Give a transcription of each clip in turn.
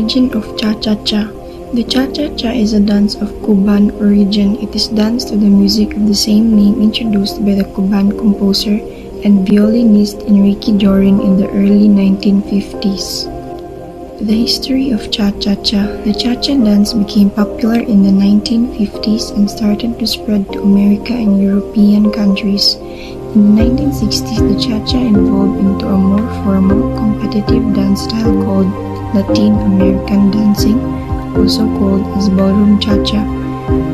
Origin of Cha-Cha-Cha. The Cha-Cha-Cha is a dance of Cuban origin. It is danced to the music of the same name introduced by the Cuban composer and violinist Enrique Jorin in the early 1950s. The history of Cha-Cha-Cha. The Cha-Cha dance became popular in the 1950s and started to spread to America and European countries. In the 1960s, the Cha-Cha evolved into a more formal, competitive dance style called Latin American dancing, also called as Ballroom Cha-Cha.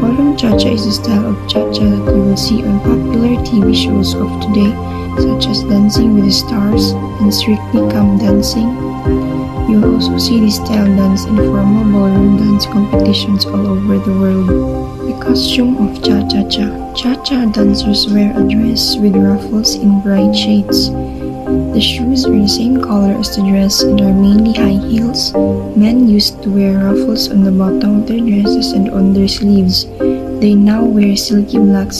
Ballroom Cha-Cha is a style of Cha-Cha that you will see on popular TV shows of today, such as Dancing with the Stars and Strictly Come Dancing. You will also see this style dance in formal ballroom dance competitions all over the world. The costume of Cha-Cha-Cha. Cha-Cha dancers wear a dress with ruffles in bright shades. The shoes are the same color as the dress and are mainly high heels. Men used to wear ruffles on the bottom of their dresses and on their sleeves. They now wear silky black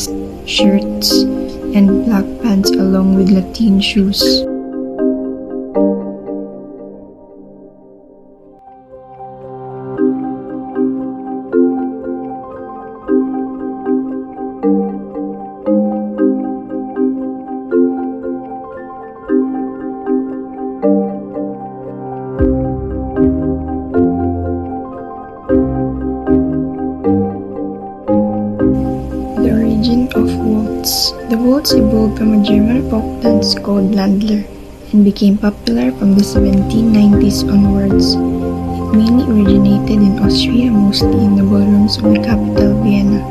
shirts and black pants along with Latin shoes. The waltz evolved from a German folk dance called Landler and became popular from the 1790s onwards. It mainly originated in Austria, mostly in the ballrooms of the capital Vienna.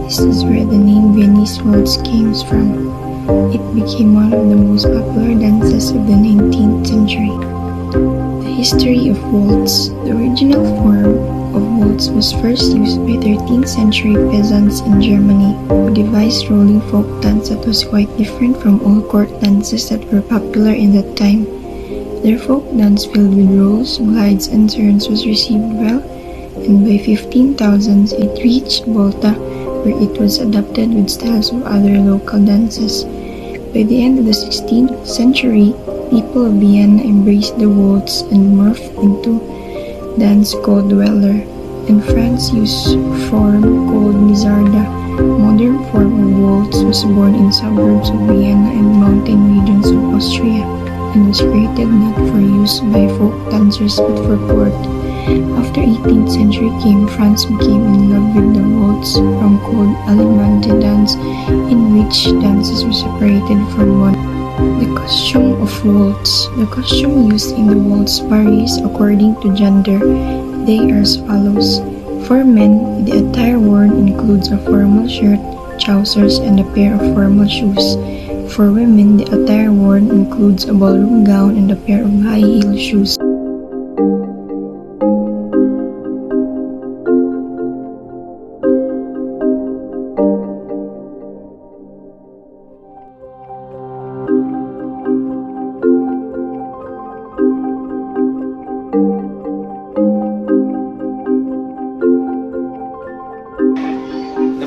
This is where the name Viennese waltz comes from. It became one of the most popular dances of the 19th century. The history of waltz. The original form of waltz was first used by 13th century peasants in Germany, who devised rolling folk dance that was quite different from all court dances that were popular in that time. Their folk dance filled with rolls, glides, and turns was received well, and by 15,000s it reached Malta, where it was adapted with styles of other local dances. By the end of the 16th century, people of Vienna embraced the waltz and morphed into dance called Weller, and France used form called Mizarda. Modern form of waltz was born in suburbs of Vienna and mountain regions of Austria, and was created not for use by folk dancers but for court. After 18th century came, France became in love with the waltz from called Allemande dance, in which dances were separated from one. The costume of waltz. The costume used in the waltz varies according to gender. They are as follows. For men, the attire worn includes a formal shirt, trousers, and a pair of formal shoes. For women, the attire worn includes a ballroom gown and a pair of high-heel shoes.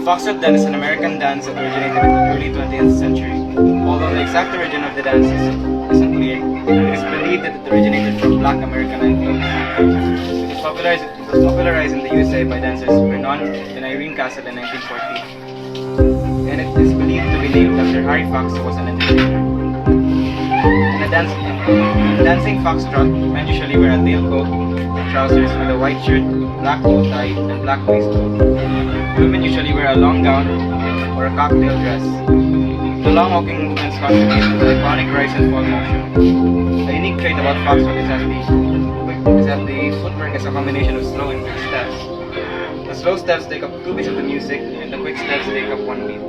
Foxtrot dance is an American dance that originated in the early 20th century. Although the exact origin of the dance is unclear, it is believed that it originated from Black American influence. It was popularized in the USA by dancers Vernon and Irene Castle in 1940. And it is believed to be named after Harry Fox, who was an entertainer. In a dancing foxtrot, men usually wear a tailcoat, trousers with a white shirt, black bow tie, and black waistcoat. Women usually wear a long gown or a cocktail dress. The long walking movements contribute to the iconic rise and fall motion. A unique trait about foxtrot is that the footwork is a combination of slow and quick steps. The slow steps take up 2 beats of the music, and the quick steps take up 1 beat.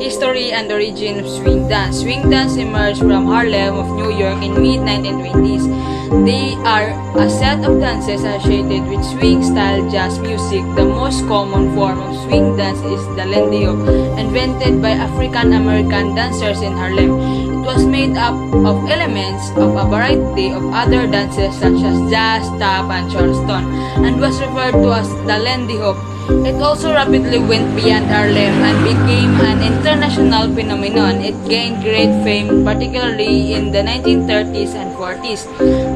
History and origin of swing dance. Swing dance emerged from Harlem of New York in mid-1920s. They are a set of dances associated with swing-style jazz music. The most common form of swing dance is the lendio, invented by African-American dancers in Harlem. It was made up of elements of a variety of other dances such as jazz, tap, and charleston, and was referred to as the Lindy Hop. It also rapidly went beyond Harlem and became an international phenomenon. It gained great fame, particularly in the 1930s and 40s,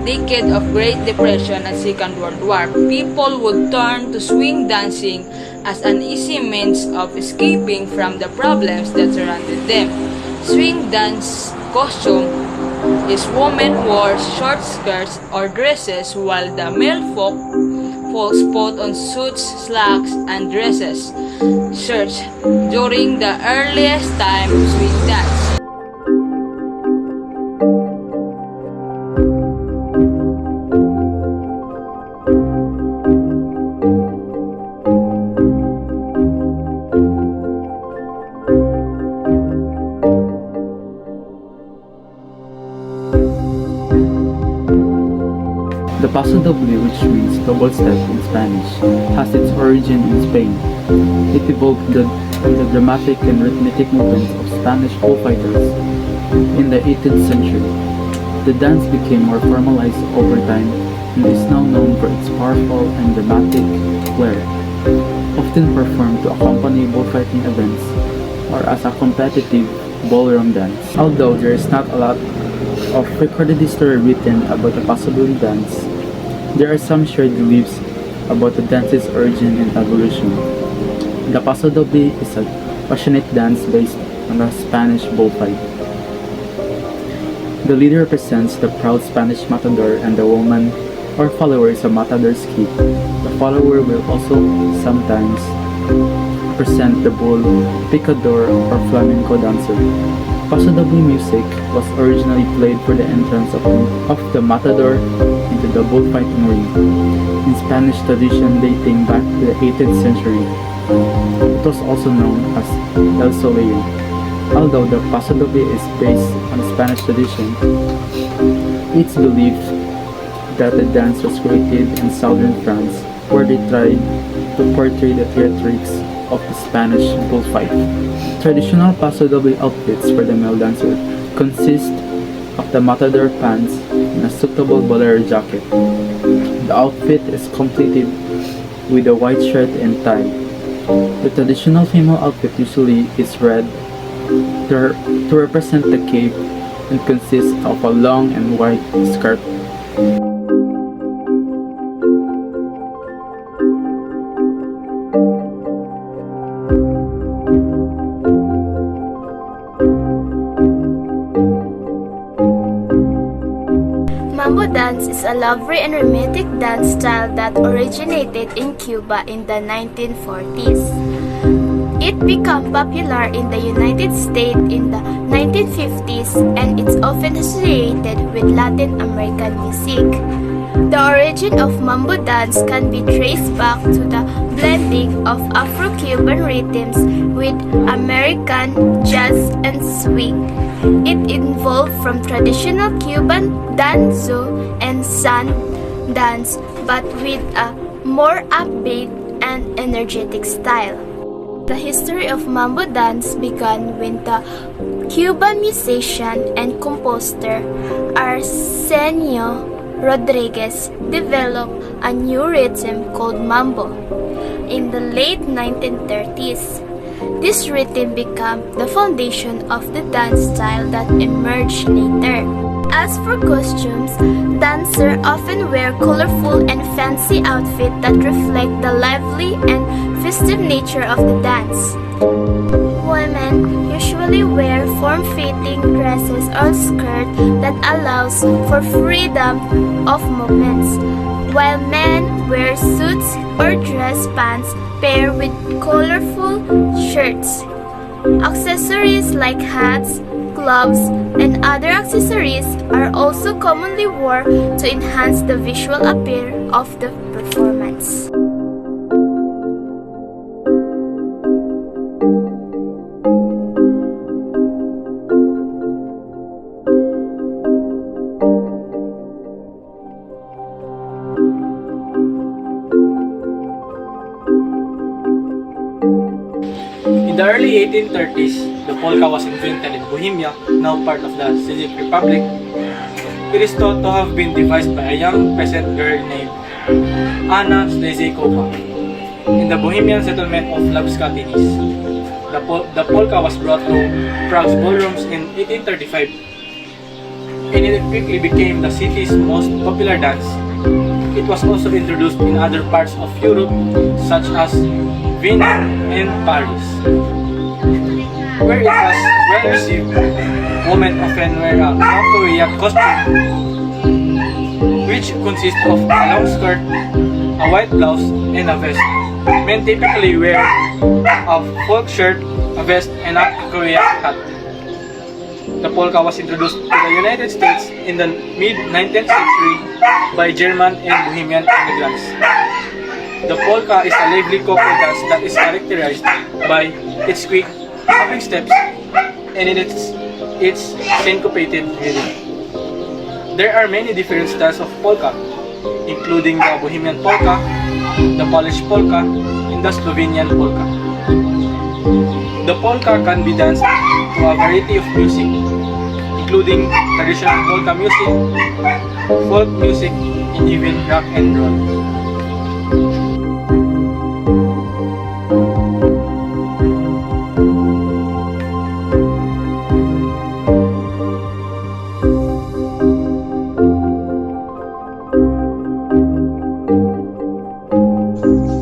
decade of Great Depression and Second World War. People would turn to swing dancing as an easy means of escaping from the problems that surrounded them. Swing dance costume is women wore short skirts or dresses while the male folks put on suits, slacks, and dresses, shirts during the earliest time of swing dance. The Paso Doble, which means double step in Spanish, has its origin in Spain. It evolved from the dramatic and rhythmic movements of Spanish bullfighters in the 18th century. The dance became more formalized over time and is now known for its powerful and dramatic flair, often performed to accompany bullfighting events or as a competitive ballroom dance. Although there is not a lot of recorded history written about the Paso Doble dance, there are some shared beliefs about the dance's origin and evolution. The Paso Doble is a passionate dance based on a Spanish bullfight. The leader represents the proud Spanish matador, and the woman or follower is a matador's kid. The follower will also sometimes represent the bull, picador, or flamenco dancer. Paso Doble music was originally played for the entrance of the matador into the bullfighting ring, in Spanish tradition dating back to the 18th century. It was also known as El Solero. Although the Paso Doble is based on Spanish tradition, it's believed that the dance was created in southern France, where they tried to portray the theatrics of the Spanish bullfight. Traditional Paso Doble outfits for the male dancer consist of the matador pants and a suitable bolero jacket. The outfit is completed with a white shirt and tie. The traditional female outfit usually is red to represent the cape and consists of a long and white skirt. Mambo dance is a lovely and romantic dance style that originated in Cuba in the 1940s. It became popular in the United States in the 1950s, and it's often associated with Latin American music. The origin of mambo dance can be traced back to the blending of Afro-Cuban rhythms with American jazz and swing. It evolved from traditional Cuban danzo and san dance, but with a more upbeat and energetic style. The history of mambo dance began when the Cuban musician and composer Arsenio Rodriguez developed a new rhythm called mambo in the late 1930s. This rhythm became the foundation of the dance style that emerged later. As for costumes, dancers often wear colorful and fancy outfits that reflect the lively and festive nature of the dance. Women usually wear form-fitting dresses or skirts that allows for freedom of movements, while men wear suits or dress pants paired with colorful shirts. Accessories like hats, gloves, and other accessories are also commonly worn to enhance the visual appeal of the performance. In the early 1830s, the polka was invented in Bohemia, now part of the Czech Republic. It is thought to have been devised by a young peasant girl named Anna Slezhikova in the Bohemian settlement of Labskatinice. The polka was brought to Prague's ballrooms in 1835, and it quickly became the city's most popular dance. It was also introduced in other parts of Europe, such as Vienna and Paris, where it was well received. Women often wear a Korean costume, which consists of a long skirt, a white blouse, and a vest. Men typically wear a folk shirt, a vest, and a Korean hat. The polka was introduced to the United States in the mid-19th century by German and Bohemian immigrants. The polka is a lively couple dance that is characterized by its quick hopping steps and its syncopated rhythm. There are many different styles of polka, including the Bohemian polka, the Polish polka, and the Slovenian polka. The polka can be danced to a variety of music, including traditional polka music, folk music, and even rock and roll.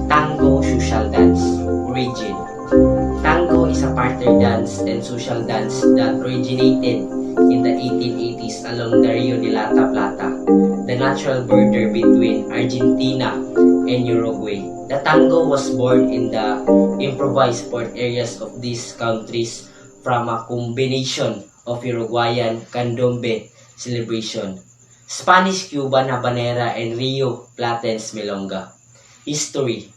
Tango social dance origin. Tango is a party dance and social dance that originated in the 1880s along the Rio de la Plata, the natural border between Argentina and Uruguay. The tango was born in the improvised port areas of these countries from a combination of Uruguayan candombe celebration, Spanish Cuban habanera, and Rio Platense milonga. History.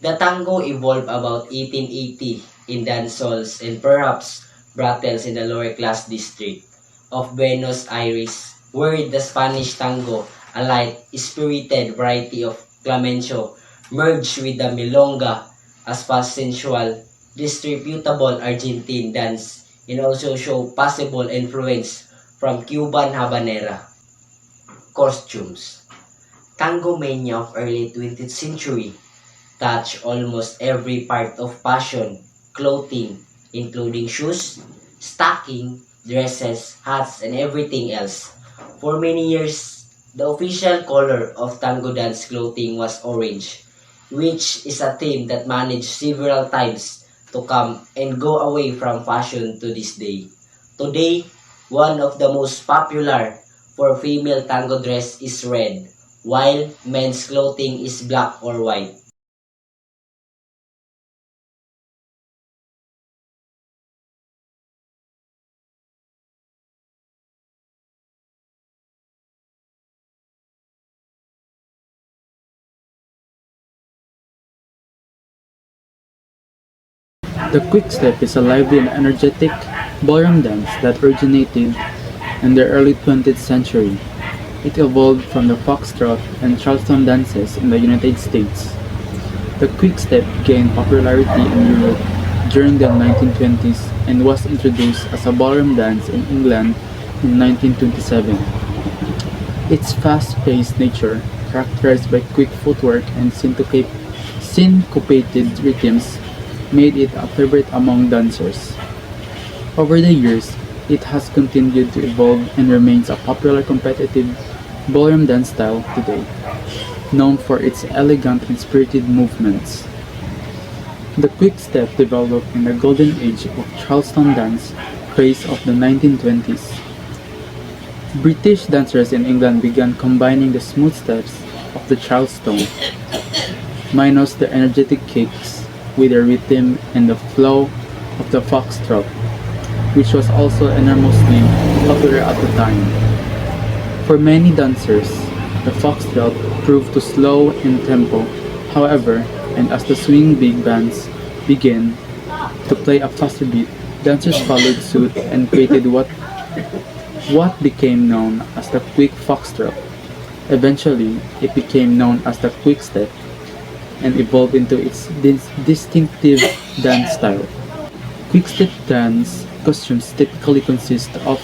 The tango evolved about 1880 in dance halls and perhaps brothels in the lower class district of Buenos Aires, where the Spanish tango, a light, spirited variety of flamenco, merged with the milonga as fast, sensual, distributable Argentine dance, and also show possible influence from Cuban habanera. Costumes. Tango mania of early 20th century touched almost every part of fashion, clothing, including shoes, stocking, dresses, hats, and everything else. For many years, the official color of tango dance clothing was orange, which is a theme that managed several times to come and go away from fashion to this day. Today, one of the most popular for female tango dress is red, while men's clothing is black or white. The quick step is a lively and energetic ballroom dance that originated in the early 20th century. It evolved from the foxtrot and charleston dances in the United States. The quick step gained popularity in Europe during the 1920s and was introduced as a ballroom dance in England in 1927. Its fast-paced nature, characterized by quick footwork and syncopated rhythms, made it a favorite among dancers. Over the years, it has continued to evolve and remains a popular competitive ballroom dance style today, known for its elegant and spirited movements. The quick step developed in the golden age of Charleston dance craze of the 1920s. British dancers in England began combining the smooth steps of the Charleston, minus the energetic kicks, with the rhythm and the flow of the foxtrot, which was also enormously popular at the time. For many dancers, the foxtrot proved too slow in tempo. However, and as the swing big bands began to play a faster beat, dancers followed suit and created what became known as the quick foxtrot. Eventually, it became known as the quick step and evolved into its distinctive dance style. Quick-step dance costumes typically consist of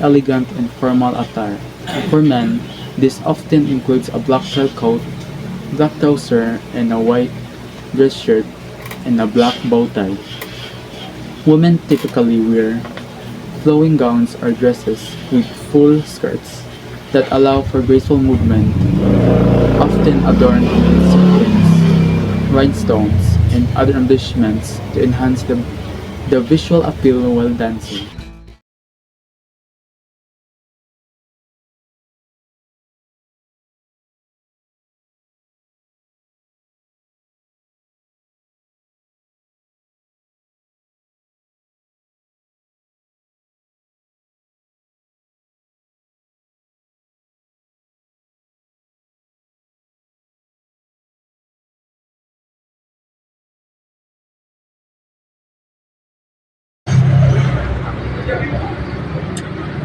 elegant and formal attire. For men, this often includes a black tailcoat, black trouser, and a white dress shirt and a black bow tie. Women typically wear flowing gowns or dresses with full skirts that allow for graceful movement, often adorned with sequins, rhinestones, and other embellishments to enhance the visual appeal while dancing.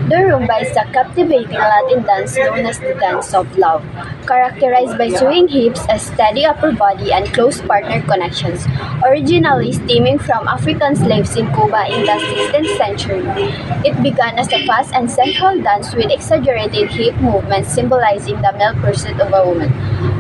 The rumba is a captivating Latin dance known as the dance of love, characterized by swaying hips, a steady upper body, and close partner connections. Originally stemming from African slaves in Cuba in the 16th century, it began as a fast and sensual dance with exaggerated hip movements symbolizing the male pursuit of a woman.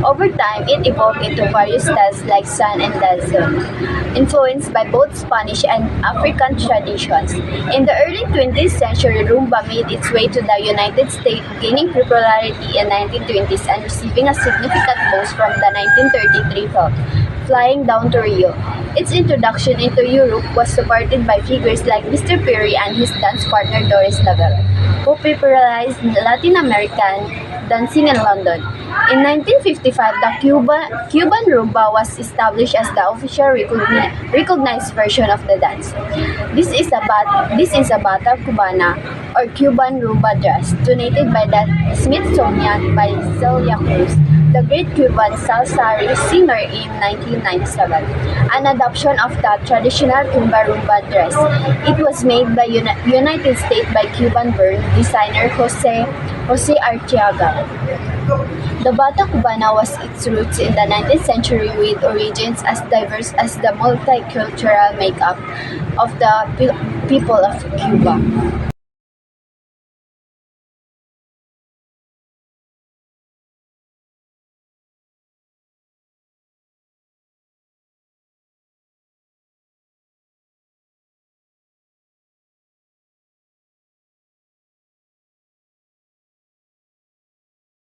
Over time, it evolved into various styles like son and dancehall, influenced by both Spanish and African traditions. In the early 20th century, rumba made its way to the United States, gaining popularity in 1920s and receiving a significant boost from the 1933 film Flying Down to Rio. Its introduction into Europe was supported by figures like Mr. Perry and his dance partner Doris Lavelle, who popularized Latin American dancing in London. In 1955, the Cuban rumba was established as the official recognized version of the dance. This is a bata cubana or Cuban rumba dress, donated by the Smithsonian by Celia Cruz, the great Cuban salsa singer in 1997, an adoption of the traditional Cuban rumba dress. It was made by United States by Cuban-born designer Jose Arteaga. The bata cubana was its roots in the 19th century with origins as diverse as the multicultural makeup of the people of Cuba.